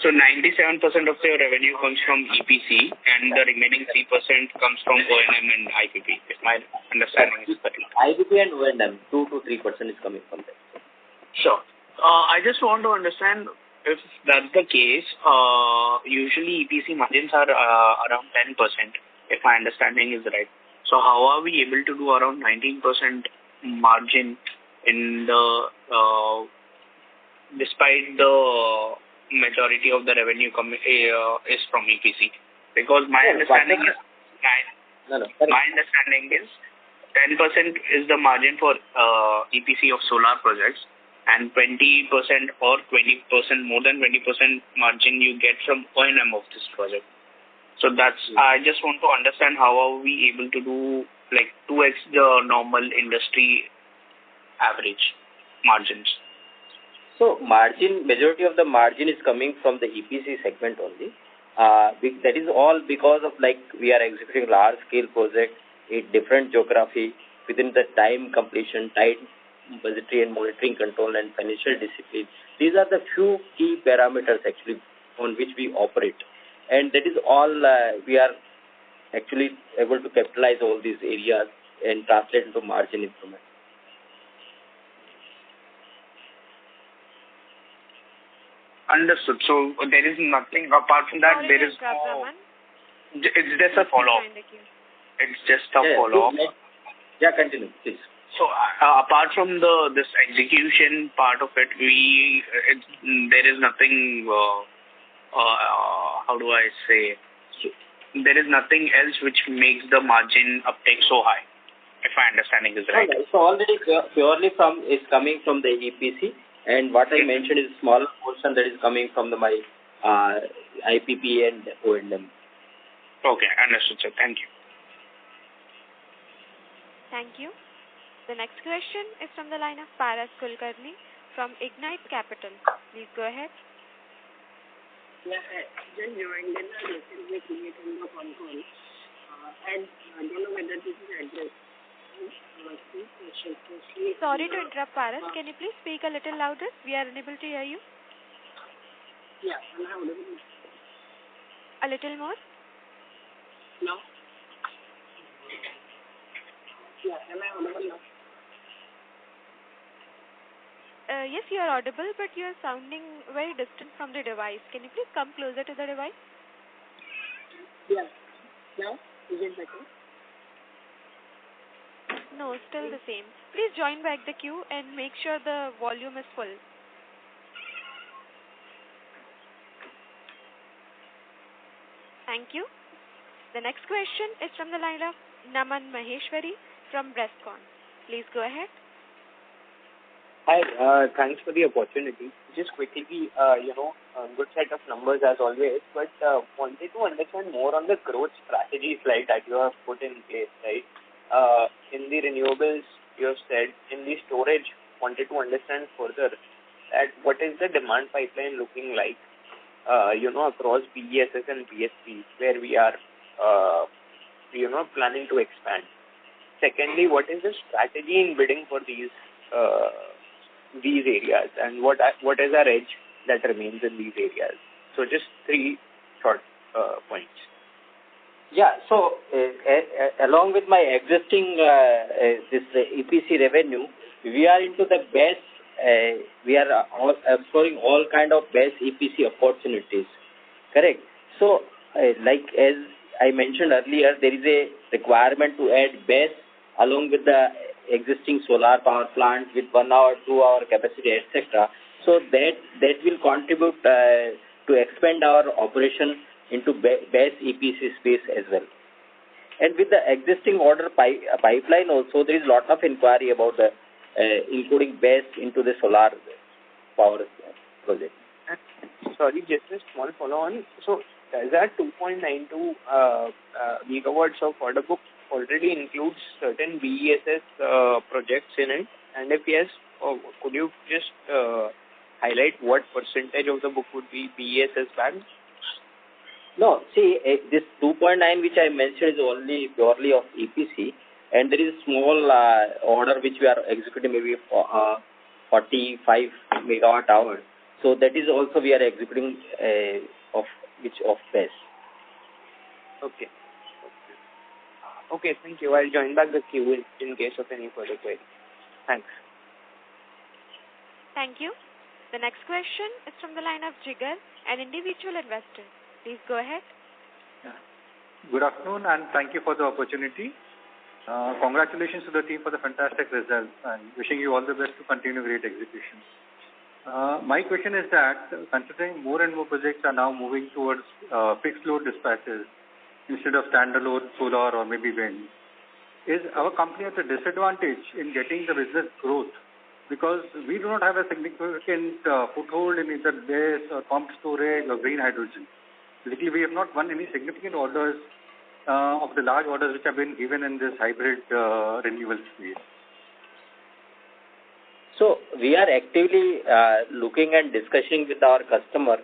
So 97% of your revenue comes from EPC, and the remaining 3% comes from O&M and IPP. If my understanding is correct. IPP and O&M, 2 to 3% is coming from there. Sure. I just want to understand if that's the case. Usually EPC margins are around 10%, if my understanding is right. So how are we able to do around 19% margin in the despite the majority of the revenue is from EPC? Because my understanding is 10% is the margin for EPC of solar projects, and 20% or 20%, more than 20% margin you get from O&M of this project. So that's, I just want to understand how are we able to do like 2x the normal industry average margins. So majority of the margin is coming from the EPC segment only. That is all because of we are executing large scale projects in different geography within the time completion, tight budgetary and monitoring control, and financial discipline. These are the few key parameters actually on which we operate, and that is all we are actually able to capitalize all these areas and translate into margin improvement. Understood. So there is nothing apart from that. There is no. It's just a follow-up. It's just a follow-up. Yeah, continue, please. So apart from this execution part of it, there is nothing. How do I say? There is nothing else which makes the margin uptake so high, if my understanding is right. So already purely is coming from the EPC, and what I mentioned is a small portion that is coming from my IPP and O&M. Okay, understood, sir. Thank you. Thank you. The next question is from the line of Paras Kulkarni from Ignite Capital. Please go ahead. Yeah, I just joined in a recently created the Concall, and I don't know whether this is addressed. Sorry to interrupt, Paras. Can you please speak a little louder? We are unable to hear you. Yeah, am I audible? A little more? No. Yeah, am I audible now? Yes, you are audible, but you are sounding very distant from the device. Can you please come closer to the device? Yeah. Now, is it better? No, still the same. Please join back the queue and make sure the volume is full. Thank you. The next question is from the line of Naman Maheshwari from Breastcon. Please go ahead. Hi, thanks for the opportunity. Just quickly, good set of numbers as always, but wanted to understand more on the growth strategy slide that you have put in place, right? In the renewables, you have said, in the storage, wanted to understand further that what is the demand pipeline looking like, across BESS and BSP, where we are, planning to expand. Secondly, what is the strategy in bidding for these areas, and what is our edge that remains in these areas? So just three short points. Yeah, so along with my existing this EPC revenue, we are into the best, we are exploring all kind of best EPC opportunities, correct? So as I mentioned earlier, there is a requirement to add best along with the existing solar power plant with 1 hour, 2 hour capacity, etc. So that will contribute to expand our operation into best EPC space as well. And with the existing order pipeline also, there is a lot of inquiry about the including BESS into the solar power project. Sorry, just a small follow-on. So does that 2.92 gigawatts of order book already includes certain BESS projects in it? And if yes, could you just highlight what percentage of the book would be BESS backed? No, see, this 2.9 which I mentioned is only purely of EPC, and there is a small order which we are executing maybe for 45 megawatt hours. So that is also we are executing of BESS. Okay. Okay, thank you. I'll join back the queue in case of any further queries. Thanks. Thank you. The next question is from the line of Jigar, an individual investor. Please go ahead. Good afternoon and thank you for the opportunity. Congratulations to the team for the fantastic results and wishing you all the best to continue great execution. My question is that considering more and more projects are now moving towards fixed load dispatches instead of standalone solar or maybe wind, is our company at a disadvantage in getting the business growth? Because we do not have a significant foothold in either BESS or pumped storage or green hydrogen. Basically, we have not won any significant orders of the large orders which have been given in this hybrid renewable space. So we are actively looking and discussing with our customer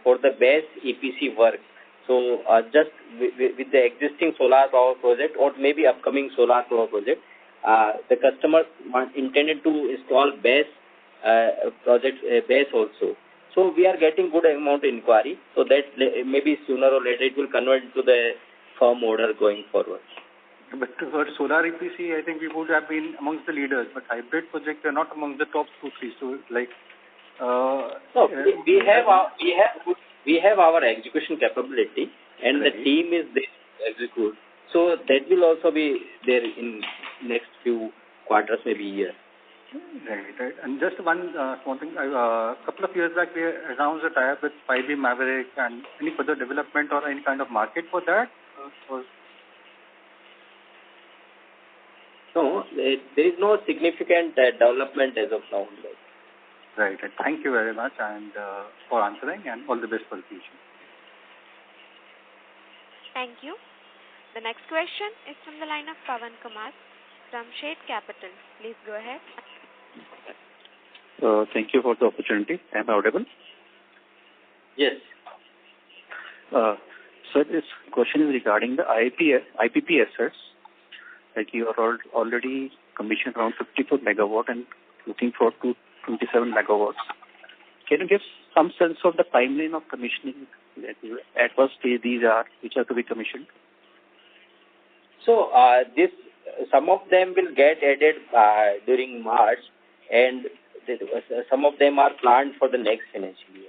for the BESS EPC work. So just with the existing solar power project or maybe upcoming solar power project, the customer intended to install BESS projects, BESS also. So we are getting good amount of inquiry. So that maybe sooner or later it will convert into the firm order going forward. But for solar EPC, I think we would have been amongst the leaders, but hybrid projects are not among the top 2-3. So like, no, we have our execution capability, and the team is there to execute. So that will also be there in next few quarters, maybe year. Right. And just one small thing. A couple of years back, we announced a tie-up with 5B Maverick, and any further development or any kind of market for that? No, there is no significant development as of now. Right. Thank you very much and for answering, and all the best for the future. Thank you. The next question is from the line of Pawan Kumar from Shade Capital. Please go ahead. Thank you for the opportunity. Am I audible? Yes. Sir, this question is regarding the IPP assets. Like you are already commissioned around 54 megawatt and looking for 227 megawatts. Can you give some sense of the timeline of commissioning? At what stage these are, which are to be commissioned? So some of them will get added during March, and some of them are planned for the next financial year.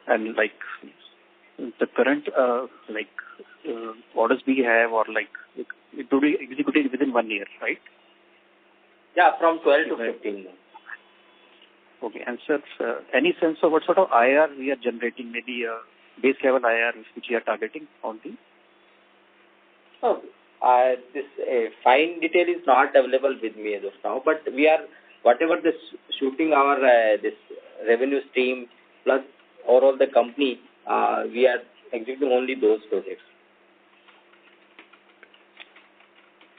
And like the current orders we have, or like it will be executed within 1 year, right? Yeah, from 12 to 15. Okay, and sir, any sense of what sort of IR we are generating? Maybe base level IR which we are targeting on the? Oh, this fine detail is not available with me as of now, but we are whatever this shooting our this revenue stream plus overall the company, we are executing only those projects.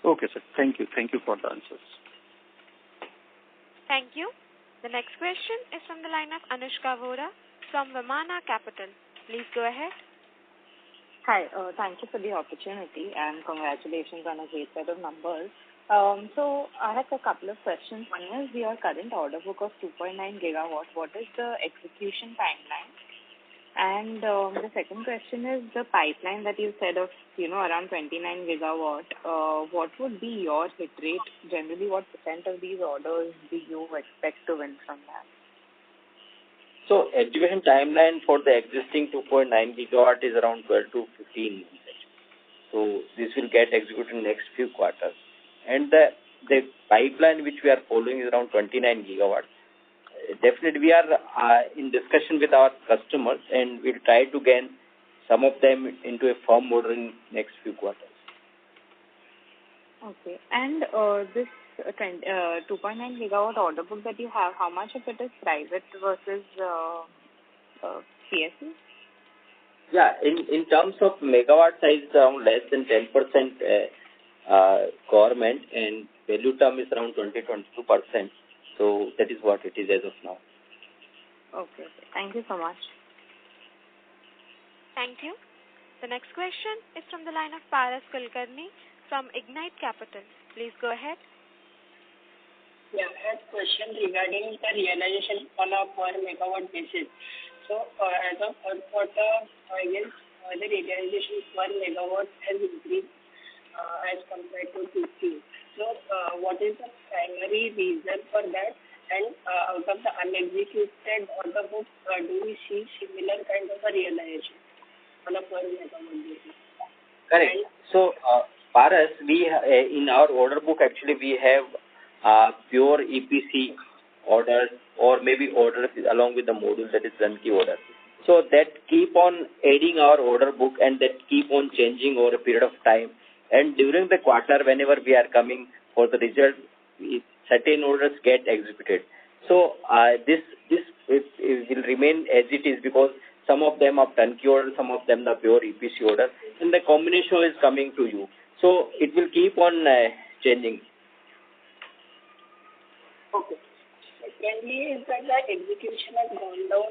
Okay, sir. Thank you. Thank you for the answers. Thank you. The next question is from the line of Anushka Vora from Vimana Capital. Please go ahead. Hi, thank you for the opportunity and congratulations on a great set of numbers. So I have a couple of questions. One is your current order book of 2.9 gigawatt. What is the execution timeline? And the second question is the pipeline that you said of, around 29 gigawatt. What would be your hit rate? Generally, what % of these orders do you expect to win from that? So execution timeline for the existing 2.9 gigawatt is around 12 to 15 months. So this will get executed in next few quarters. And the pipeline which we are following is around 29 gigawatt. Definitely we are in discussion with our customers and we'll try to gain some of them into a firm order in next few quarters. Okay. And this 2.9 gigawatt order book that you have, how much of it is private versus PSU? Yeah, in terms of megawatt size, around less than 10% government, and value term is around 20-22%. So that is what it is as of now. Okay. Thank you so much. Thank you. The next question is from the line of Paras Kulkarni from Ignite Capital. Please go ahead. Yeah, I have a question regarding the realization on a per megawatt basis. So, as of third quarter, I guess the realization per megawatt has increased as compared to Q3. So, what is the primary reason for that? And out of the unexecuted order book, do we see similar kind of a realization on a per megawatt basis? Correct. And so, Paras, we in our order book actually we have pure EPC orders, or maybe orders along with the module, that is turnkey order. So that keep on adding our order book, and that keep on changing over a period of time. And during the quarter, whenever we are coming for the result, certain orders get executed. So this will remain as it is, because some of them are turnkey order, some of them are pure EPC order, and the combination is coming to you. So it will keep on changing. Okay. Secondly, is that the execution has gone down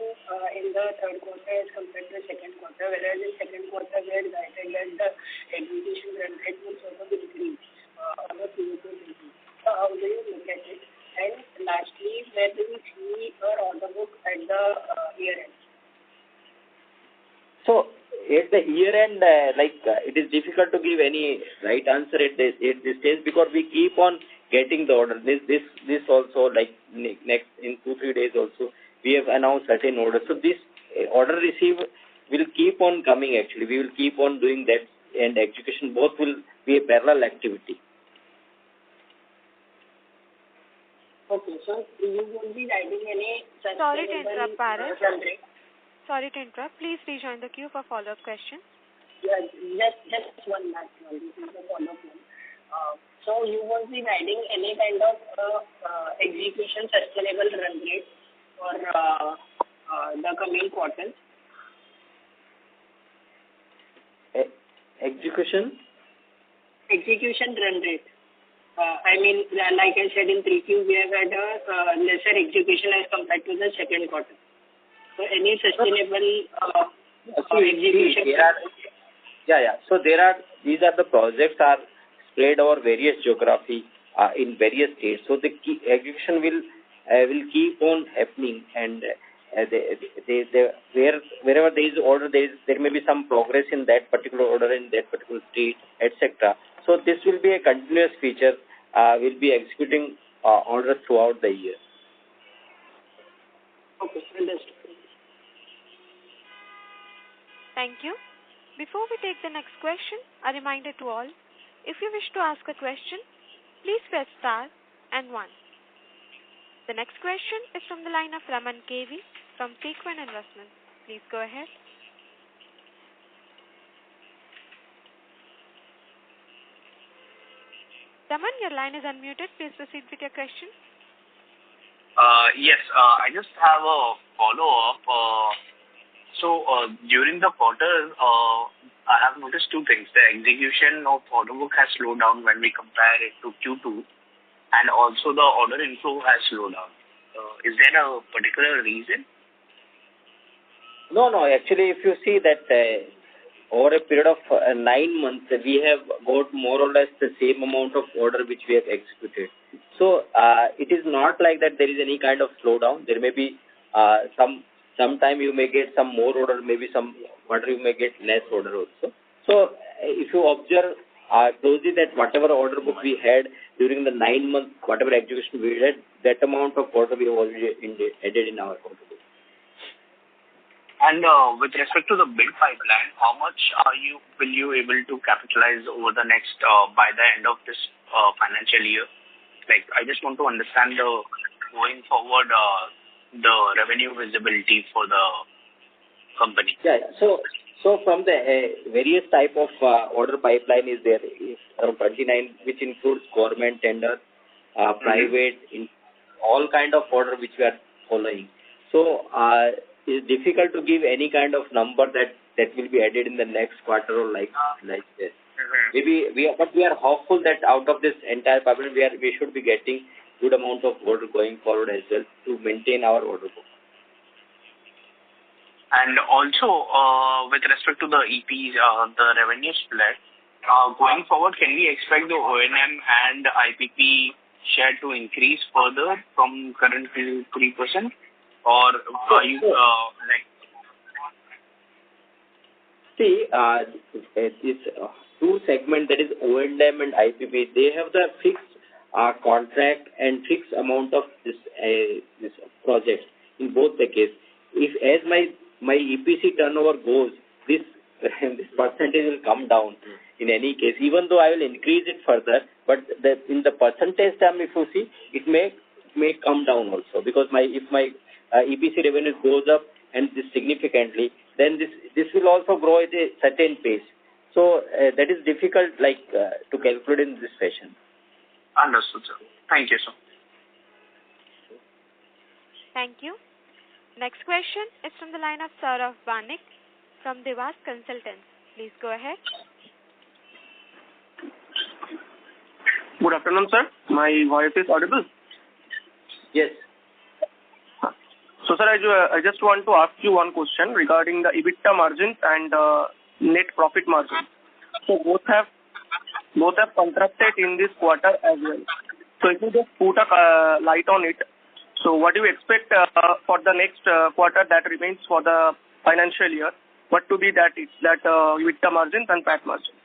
in the third quarter as compared to the second quarter, whereas in second quarter we had guided that the execution run rate will sort of increase on a QoQ basis. So how do you look at it? And lastly, where do we see our order book at the year end? So at the year end, it is difficult to give any right answer at this stage, because we keep on getting the order. This also, like next in 2-3 days also, we have announced certain orders. So this order receive will keep on coming actually. We will keep on doing that, and execution both will be a parallel activity. Okay, so you won't be writing any... Sorry to interrupt, Paras. Sorry to interrupt. Please rejoin the queue for follow-up question. Yeah, just one last one. This is the follow-up one. So you won't be writing any kind of execution sustainable run rate for the coming quarters? Execution run rate. I mean, like I said, in 3Q, we have had a lesser execution as compared to the second quarter. So any sustainable execution? So these are the projects are spread over various geography in various states. So the execution will keep on happening, and wherever there is order, there may be some progress in that particular order in that particular state, etc. So this will be a continuous feature. We'll be executing orders throughout the year. Okay, understood. Thank you. Before we take the next question, a reminder to all, if you wish to ask a question, please press star and 1. The next question is from the line of Raman KV from Sequent Investments. Please go ahead. Raman, your line is unmuted. Please proceed with your question. Yes, I just have a follow-up. So during the quarter, I have noticed two things. The execution of order book has slowed down when we compare it to Q2, and also the order inflow has slowed down. Is there a particular reason? No. Actually, if you see that over a period of 9 months, we have got more or less the same amount of order which we have executed. So it is not like that there is any kind of slowdown. There may be sometime you may get some more order, maybe some quarter you may get less order also. So if you observe closely that whatever order book we had during the 9 months, whatever execution we had, that amount of order we have already added in our order book. And with respect to the bid pipeline, how much will you able to capitalize over the next by the end of this financial year? Like, I just want to understand the going forward the revenue visibility for the company. So So from the various type of order pipeline is there is around 29, which includes government tender, private, in all kind of order which we are following. So it's difficult to give any kind of number that will be added in the next quarter or like this. Maybe we are hopeful that out of this entire pipeline we should be getting good amount of order going forward as well to maintain our order book. And also, with respect to the EPs, the revenue split, going forward, can we expect the O&M and IPP share to increase further from current 3%? Or are you See, this two segment, that is O&M and IPP, they have the fixed contract and fixed amount of this project in both the case. If as my EPC turnover goes, this percentage will come down in any case, even though I will increase it further, but in the percentage term, if you see, it may come down also, because if my EPC revenue goes up and this significantly, then this will also grow at a certain pace. So that is difficult to calculate in this fashion. Understood, sir. Thank you, sir. Thank you. Next question is from the line of Saurav Banik from Devas Consultants. Please go ahead. Good afternoon, sir. My voice is audible? Yes. So, sir, I just want to ask you one question regarding the EBITDA margins and net profit margins. So both have contracted in this quarter as well. So if you just put a light on it, so what do you expect for the next quarter that remains for the financial year? What to be that EBITDA margins and PAT margins?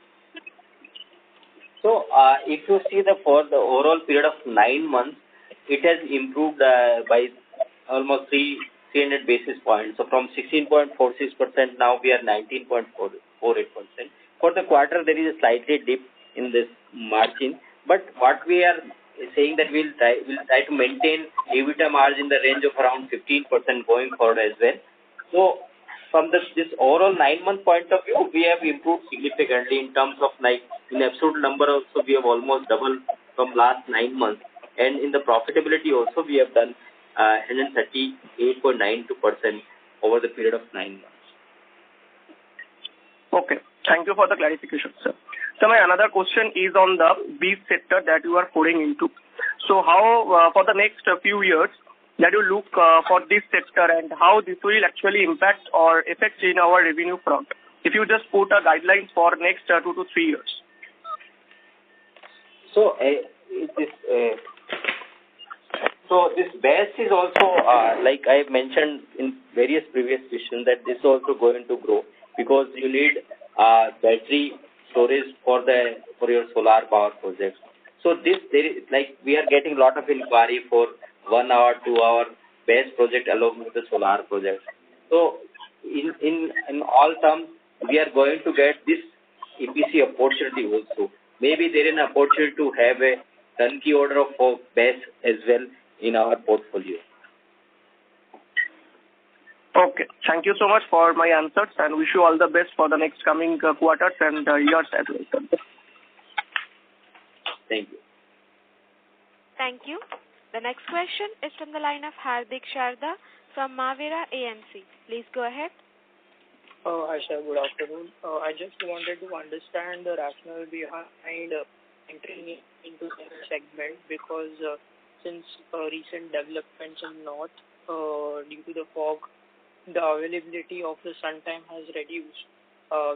So if you see for the overall period of 9 months, it has improved by almost 300 basis points. So from 16.46%, now we are 19.48%. For the quarter, there is a slightly dip in this margin. But what we are saying that we'll try to maintain EBITDA margin in the range of around 15% going forward as well. So from this overall 9-month point of view, we have improved significantly in terms of in absolute number also we have almost doubled from last 9 months. And in the profitability also we have done 138.92% over the period of 9 months. Okay. Thank you for the clarification, sir. So my another question is on the beef sector that you are pouring into. So how for the next few years that you look for this sector and how this will actually impact or affect in our revenue front? If you just put a guidelines for next 2 to 3 years. So this base is also like I mentioned in various previous questions that this is also going to grow because you need battery storage for your solar power projects. So we are getting a lot of inquiry for 1 hour, 2 hour base project along with the solar project. So in all terms, we are going to get this EPC opportunity also. Maybe there is an opportunity to have a turnkey order for base as well in our portfolio. Okay. Thank you so much for my answers and wish you all the best for the next coming quarters and years as well. Thank you. Thank you. The next question is from the line of Hardik Sharda from Waaree AMC. Please go ahead. Hi, sir. Good afternoon. I just wanted to understand the rationale behind entering into the segment because since recent developments in North, due to the fog, the availability of the sun time has reduced,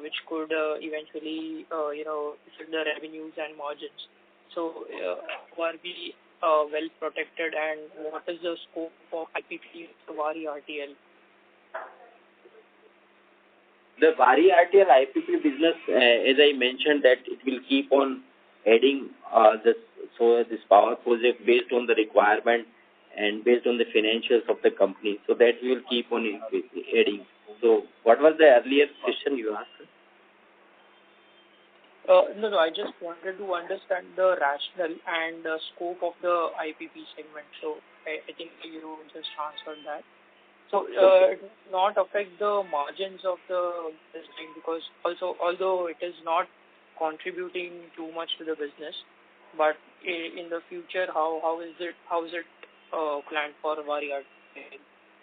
which could eventually, affect the revenues and margins. So, are we well protected, and what is the scope for IPP to Waaree RTL? The Waaree RTL IPP business, as I mentioned, that it will keep on adding this power project based on the requirement and based on the financials of the company. So that we will keep on adding. So what was the earlier question you asked? No, I just wanted to understand the rationale and the scope of the IPP segment. So I think you just answered that. So it not affect the margins of the business, because also although it is not contributing too much to the business, but in the future, how is it planned for Waaree?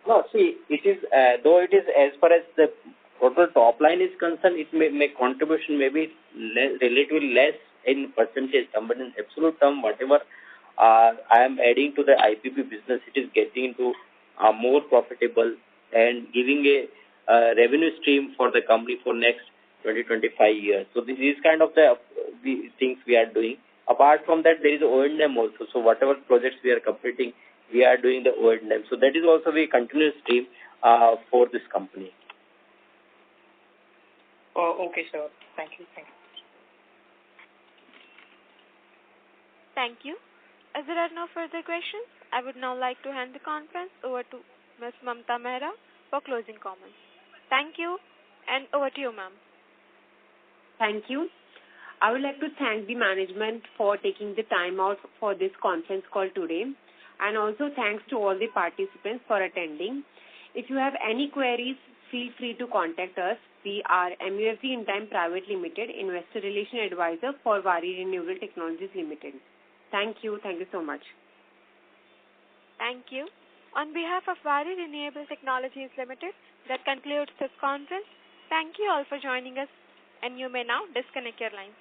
No, see, it is though it is as far as the total top line is concerned, it may make contribution maybe relatively less in percentage term, but in absolute term, whatever I am adding to the IPP business, it is getting into more profitable and giving a revenue stream for the company for next 20-25 years. So this is kind of the things we are doing. Apart from that, there is O&M also. So whatever projects we are completing, we are doing the O&M. So that is also a continuous stream for this company. Oh, okay, sir. Thank you. Thank you. As there are no further questions, I would now like to hand the conference over to Ms. Mamta Mehra for closing comments. Thank you, and over to you, ma'am. Thank you. I would like to thank the management for taking the time out for this conference call today, and also thanks to all the participants for attending. If you have any queries, feel free to contact us. We are MUFG In Time Private Limited, Investor Relation Advisor for Waaree Renewable Technologies Limited. Thank you. Thank you so much. Thank you. On behalf of Waaree Renewable Technologies Limited, that concludes this conference. Thank you all for joining us, and you may now disconnect your lines.